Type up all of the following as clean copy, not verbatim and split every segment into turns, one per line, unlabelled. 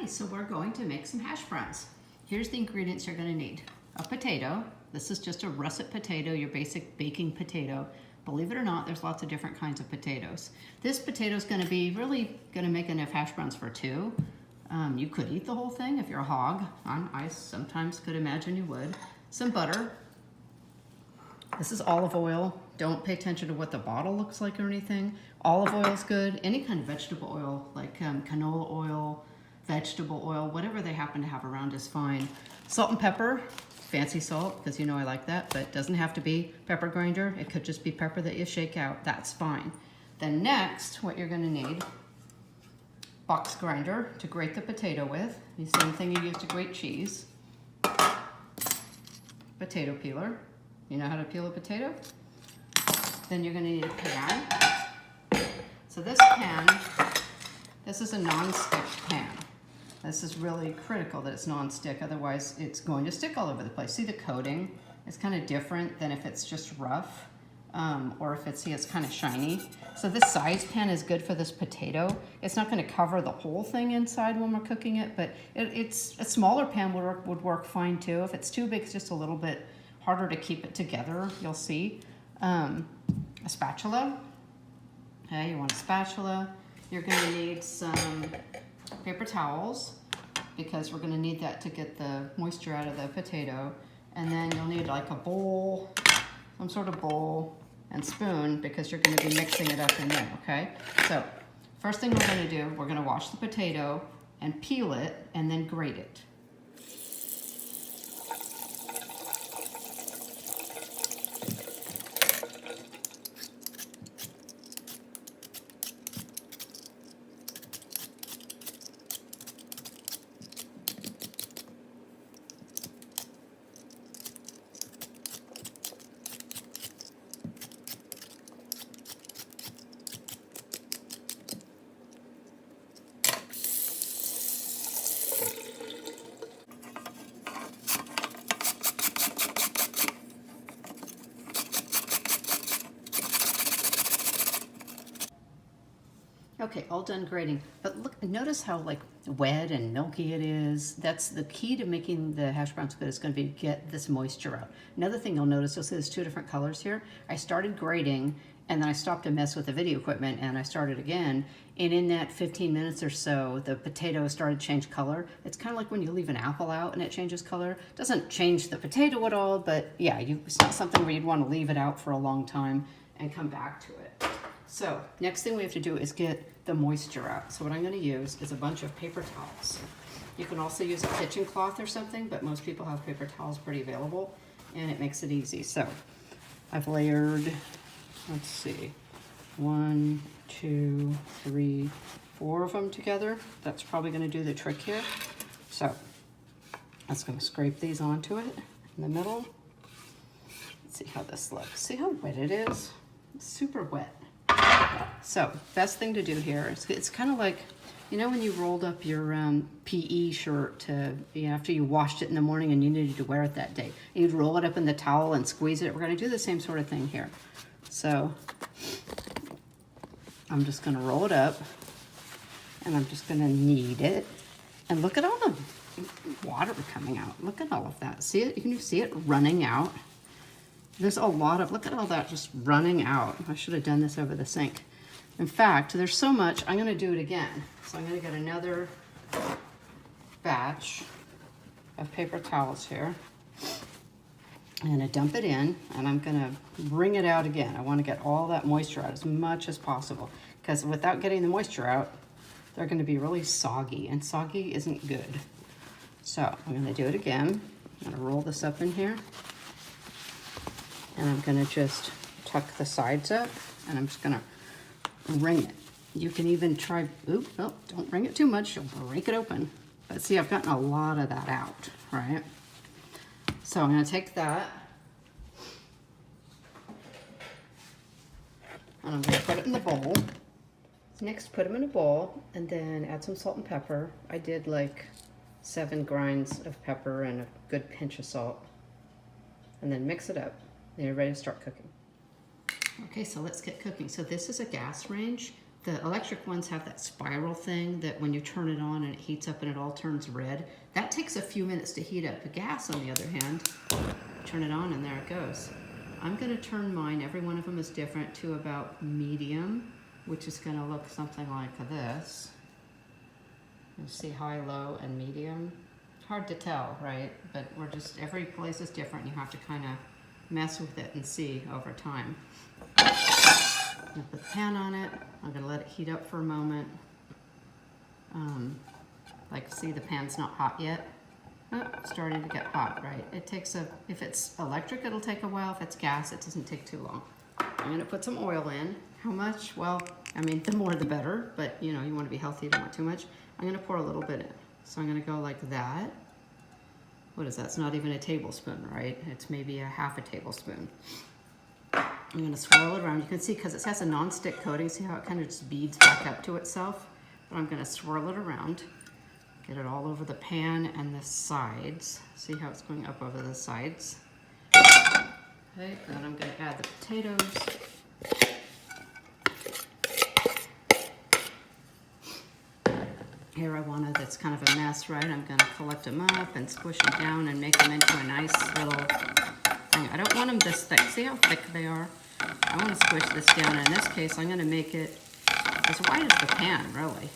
Hi, so we're going to make some hash browns. Here's the ingredients you're going to need. A potato. This is just a russet potato, your basic baking potato. Believe it or not, there's lots of different kinds of potatoes. This potato is going to be really going to make enough hash browns for two. You could eat the whole thing if you're a hog. I sometimes could imagine you would. Some butter. This is olive oil. Don't pay attention to what the bottle looks like or anything. Olive oil is good. Any kind of vegetable oil, like canola oil, vegetable oil, whatever they happen to have around is fine. Salt and pepper, fancy salt, because you know I like that, but it doesn't have to be pepper grinder. It could just be pepper that you shake out. That's fine. Then next, what you're gonna need, box grinder to grate the potato with. The same thing you use to grate cheese. Potato peeler. You know how to peel a potato? Then you're gonna need a pan. So this pan, this is a non-stick pan. This is really critical that it's non-stick, otherwise it's going to stick all over the place. See the coating? It's kind of different than if it's just rough, or if it's, see, it's kind of shiny. So this size pan is good for this potato. It's not gonna cover the whole thing inside when we're cooking it, but it's a smaller pan would work fine too. If it's too big, it's just a little bit harder to keep it together, you'll see. A spatula. Okay, you want a spatula. You're gonna need some paper towels because we're gonna need that to get the moisture out of the potato. And then you'll need like a bowl, some sort of bowl and spoon because you're gonna be mixing it up in there, okay? So first thing we're gonna do, we're gonna wash the potato and peel it and then grate it. Okay, all done grating. But look, notice how like wet and milky it is. That's the key to making the hash browns good. It's going to be to get this moisture out. Another thing you'll notice, you'll see there's two different colors here. I started grating and then I stopped to mess with the video equipment and I started again. And in that 15 minutes or so, the potato started to change color. It's kind of like when you leave an apple out and it changes color. It doesn't change the potato at all, but yeah, it's not something where you'd want to leave it out for a long time and come back to it. So next thing we have to do is get the moisture out. So what I'm going to use is a bunch of paper towels. You can also use a kitchen cloth or something, but most people have paper towels pretty available and it makes it easy. So I've layered, let's see, 1, 2, 3, 4 of them together. That's probably going to do the trick here. So I'm just going to scrape these onto it in the middle. Let's see how this looks. See how wet it is? It's super wet. So best thing to do here is it's kind of like, you know, when you rolled up your PE shirt to, after you washed it in the morning and you needed to wear it that day. You'd roll it up in the towel and squeeze it. We're going to do the same sort of thing here. So I'm just going to roll it up and I'm just going to knead it. And look at all the water coming out. Look at all of that. See it? Can you see it running out? There's a lot of, look at all that just running out. I should have done this over the sink. In fact, there's so much, I'm gonna do it again. So I'm gonna get another batch of paper towels here. I'm gonna dump it in and I'm gonna wring it out again. I wanna get all that moisture out as much as possible because without getting the moisture out, they're gonna be really soggy and soggy isn't good. So I'm gonna do it again. I'm gonna roll this up in here. And I'm gonna just tuck the sides up and I'm just gonna wring it. You can even try, oh, don't wring it too much, you'll break it open. But see, I've gotten a lot of that out, right? So I'm gonna take that and I'm gonna put it in the bowl. Next, put them in a bowl and then add some salt and pepper. I did like 7 grinds of pepper and a good pinch of salt. And then mix it up. Then you're ready to start cooking. Okay, so let's get cooking. So this is a gas range. The electric ones have that spiral thing that when you turn it on and it heats up and it all turns red. That takes a few minutes to heat up. The gas, on the other hand, turn it on and there it goes. I'm going to turn mine, every one of them is different, to about medium, which is going to look something like this. You see high, low, and medium. Hard to tell, right? But we're just, every place is different. You have to kind of mess with it and see over time. I'm gonna put the pan on it. I'm gonna let it heat up for a moment. Like, see, the pan's not hot yet. Oh, starting to get hot, right? It takes if it's electric, it'll take a while. If it's gas, it doesn't take too long. I'm gonna put some oil in. How much? Well, I mean, the more the better, but you know, you wanna be healthy, you don't want too much. I'm gonna pour a little bit in. So I'm gonna go like that. What is that? It's not even a tablespoon, right? It's maybe a half a tablespoon. I'm gonna swirl it around. You can see, because it has a non-stick coating, see how it kind of just beads back up to itself? But I'm gonna swirl it around, get it all over the pan and the sides. See how it's going up over the sides? Okay, then I'm gonna add the potatoes. Here I want that's kind of a mess, right? I'm gonna collect them up and squish them down and make them into a nice little thing. I don't want them this thick. See how thick they are? I want to squish this down. In this case, I'm going to make it as wide as the pan, really.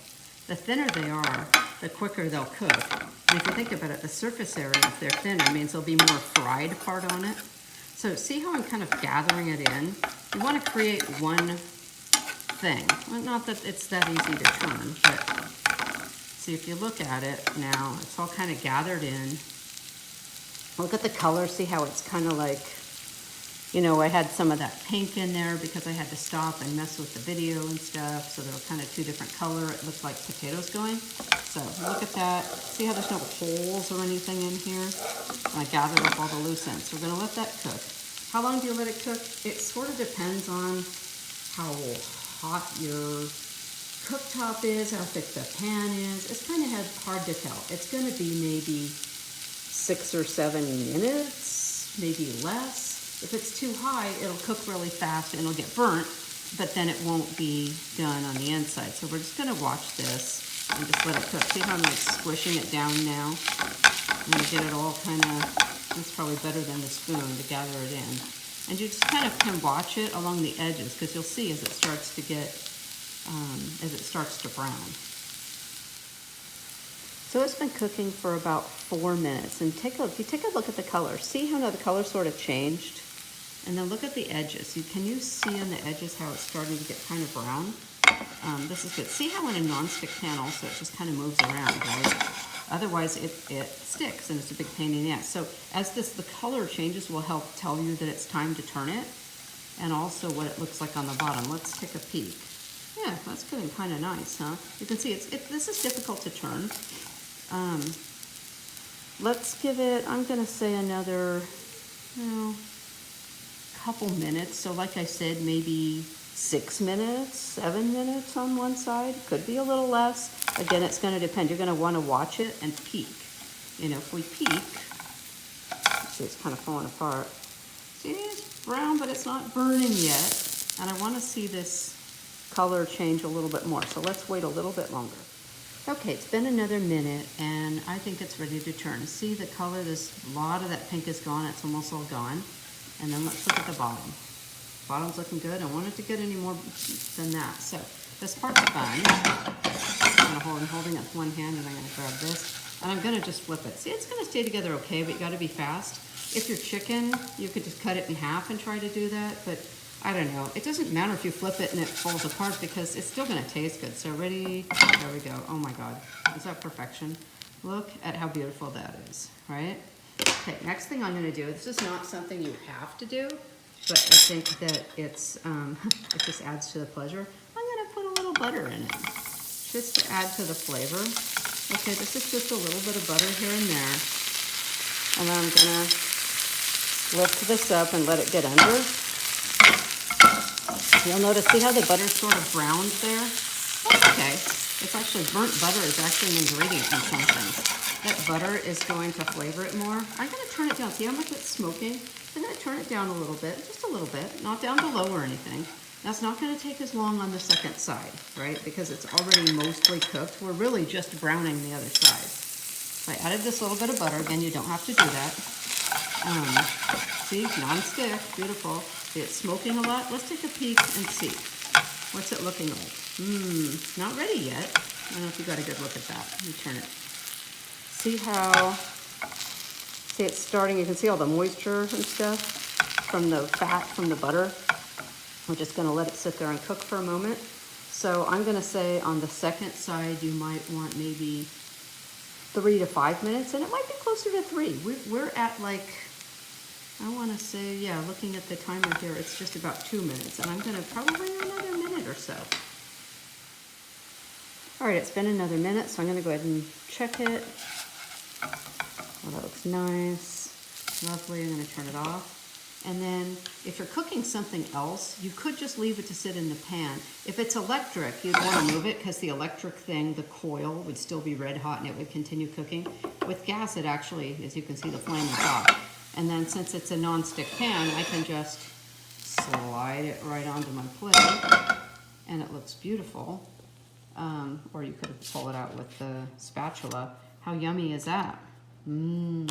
The thinner they are, the quicker they'll cook. And if you think about it, the surface area, if they're thinner, means there'll be more fried part on it. So see how I'm kind of gathering it in? You want to create one thing. Well, not that it's that easy to turn, but see, if you look at it now, it's all kind of gathered in. Look at the color, see how it's kind of like, you know, I had some of that pink in there because I had to stop and mess with the video and stuff, so they were kind of two different color. It looked like potatoes going. So look at that. See how there's no holes or anything in here? And I gathered up all the loose ends. So we're gonna let that cook. How long do you let it cook? It sort of depends on how hot your cooktop is, how thick the pan is. It's kind of hard to tell. It's gonna be maybe 6 or 7 minutes, maybe less. If it's too high, it'll cook really fast and it'll get burnt, but then it won't be done on the inside. So we're just gonna watch this and just let it cook. See how I'm like squishing it down now? I'm gonna get it all kind of, it's probably better than the spoon to gather it in. And you just kind of can watch it along the edges, because you'll see as it starts to get, as it starts to brown. So it's been cooking for about 4 minutes, and if you take a look at the color, see how now the color sort of changed? And then look at the edges. Can you see on the edges how it's starting to get kind of brown? This is good. See how in a non-stick pan also it just kind of moves around, right? Otherwise it sticks and it's a big pain in the ass. So as the color changes will help tell you that it's time to turn it, and also what it looks like on the bottom. Let's take a peek. Yeah, that's getting kind of nice, huh? You can see this is difficult to turn. Let's give it, I'm gonna say another, couple minutes. So like I said, maybe 6 minutes, 7 minutes on one side. Could be a little less. Again, it's gonna depend. You're gonna wanna watch it and peek. You know, if we peek, see it's kind of falling apart. See, it's brown, but it's not burning yet. And I wanna see this color change a little bit more. So let's wait a little bit longer. Okay, it's been another minute and I think it's ready to turn. See the color, a lot of that pink is gone, it's almost all gone. And then let's look at the bottom. Bottom's looking good. I don't want it to get any more than that. So this part's done. I'm holding it with one hand and I'm gonna grab this. And I'm gonna just flip it. See, it's gonna stay together okay, but you gotta be fast. If you're chicken, you could just cut it in half and try to do that, but I don't know. It doesn't matter if you flip it and it falls apart because it's still gonna taste good. So ready, there we go. Oh my God, is that perfection? Look at how beautiful that is, right? Okay, next thing I'm gonna do, this is not something you have to do, but I think that it's, it just adds to the pleasure. I'm gonna put a little butter in it, just to add to the flavor. Okay, this is just a little bit of butter here and there. And then I'm gonna lift this up and let it get under. You'll notice, see how the butter's sort of browned there? That's okay. It's actually, burnt butter is actually an ingredient in some things. That butter is going to flavor it more. I'm gonna turn it down. See how much it's smoking? I'm gonna turn it down a little bit, just a little bit, not down to low or anything. Now it's not gonna take as long on the second side, right? Because it's already mostly cooked. We're really just browning the other side. So I added this little bit of butter. Again, you don't have to do that. See, non-stick, beautiful. See, it's smoking a lot. Let's take a peek and see. What's it looking like? Not ready yet. I don't know if you got a good look at that. Let me turn it. See how, see it's starting, you can see all the moisture and stuff from the fat from the butter. We're just gonna let it sit there and cook for a moment. So I'm gonna say on the second side, you might want maybe 3 to 5 minutes, and it might be closer to 3. We're at like, I wanna say, yeah, looking at the timer here, it's just about 2 minutes, and I'm gonna probably another minute or so. All right, it's been another minute, so I'm gonna go ahead and check it. Oh, that looks nice, lovely. I'm gonna turn it off. And then if you're cooking something else, you could just leave it to sit in the pan. If it's electric, you'd want to move it because the electric thing, the coil, would still be red hot and it would continue cooking. With gas, it actually, as you can see, the flame is off. And then since it's a non-stick pan, I can just slide it right onto my plate and it looks beautiful. Or you could pull it out with the spatula. How yummy is that? Mmm.